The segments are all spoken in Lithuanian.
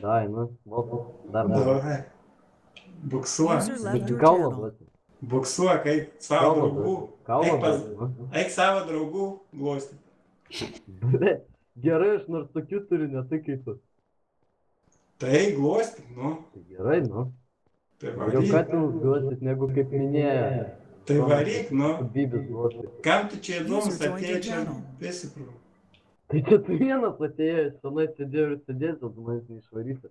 Давай, ну, вот, dar dar. Давай. Buksuok. User left your Kalno channel. duoti. Buksuok, eik savo Kalno draugų. duoti. Kalno Eik, pas... duoti. nu. eik savo draugų glostyt. Ble, gerai, aš nors tokių turiu, ne tai kaip tu. Tai eik glostyt, nu. Tai gerai, nu. Tai Geriau varyk. Katinus duosit, negu kaip minėjo. Tai varyk, nu. Bybis duosit. Kam tu čia įdomus User joined your atėjai čia channel. visipru? Tai čia tu vienas atėjęs, senai sėdėjau ir sėdėjęs, o tu manęs neišvarysi.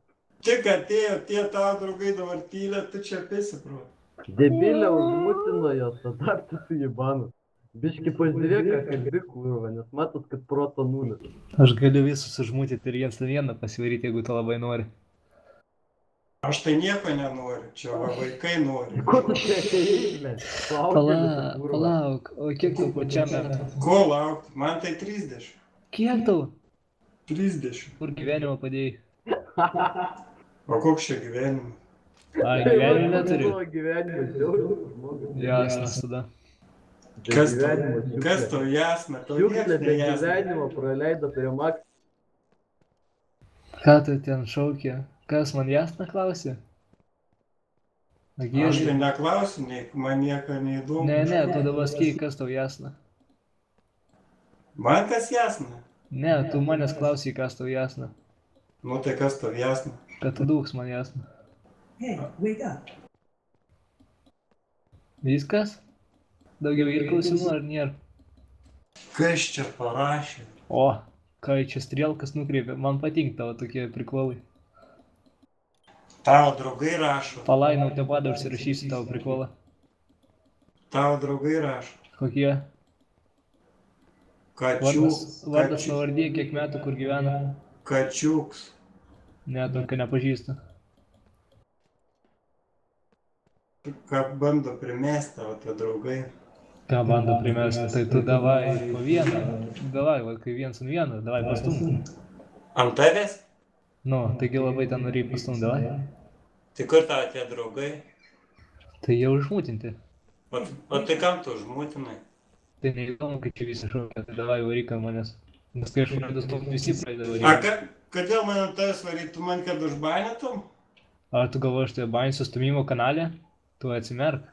Tik atėjo tie tavo draugai dabar tylė, tu čia visipru. Debilė užmutino jos, tada tu su jibanu. Biški pažiūrėk, ką kalbi kurva, nes matot, kad proto nulis. Aš galiu visus užmūtyti ir viens vieną pasivaryti, jeigu tu labai nori. Aš tai nieko nenoriu, čia va vaikai nori. Ko tu čia atėjai, ble? Palauk, o kiek tau pačiam metų? Ko laukti? Man tai 30. Kiek tau? 30. Kur gyvenimą padėjai? O koks čia gyvenimas? Ai, gyvenimą neturi. Gyvenimas, žiauriai. Jasnas tada. Kas tau jasna? Tau Šiukšlė nieks be nejasna. gyvenimo praleido prie Max. Ką tu ten šaukė? Kas man jasna klausė? Aš Agėdė. tai neklausiu, man nieko neįdomu. Ne, tu dabar skyk, kas tau jasna. Man kas jasna? Ne, tu manęs klausai, kas tau jasna. Nu tai kas tau jasna? Kad tu dūks man jasna. Hey, wake up. Viskas? Daugiau ir klausimų ar nėra? Kas čia parašė? O, kai čia strėlkas nukreipė, man patinka tavo tokie prikolai. Tavo draugai rašo. Palainau, te padą užsirašysiu tavo prikolą. Tavo draugai rašo. Kokie? Vardas pavardė, kiek metų kur gyvena? Kačiuks. Ne, tokio nepažįstu. Ką bando primesti tavo tie draugai? Ką bando primesti, tai tu davai po vieną. Davai, va, kai viens ant vieną, davai pastum. Ant tavęs? Nu, taigi labai ten norėjai pastum, davai. Tai kur tavo tie draugai? Tai jie užmūtinti. O tai kam tu užmūtinai? Tai neįdomu, kai čia visi šaukia, tai davai varyk ant manęs. Nes kai aš pradedu stumti, visi pradeda A varyti. kodėl man ant tavęs varyt? Tu man kad užbainėtum? Ar tu galvoji, aš tai bainsiu stumimo kanale? Tu atsimerk.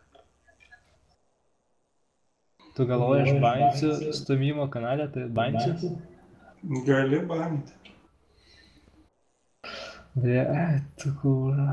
Tu galvoji, aš bainsiu stumimo kanale, tai bainsiu? Gali bainti. Tu kūra.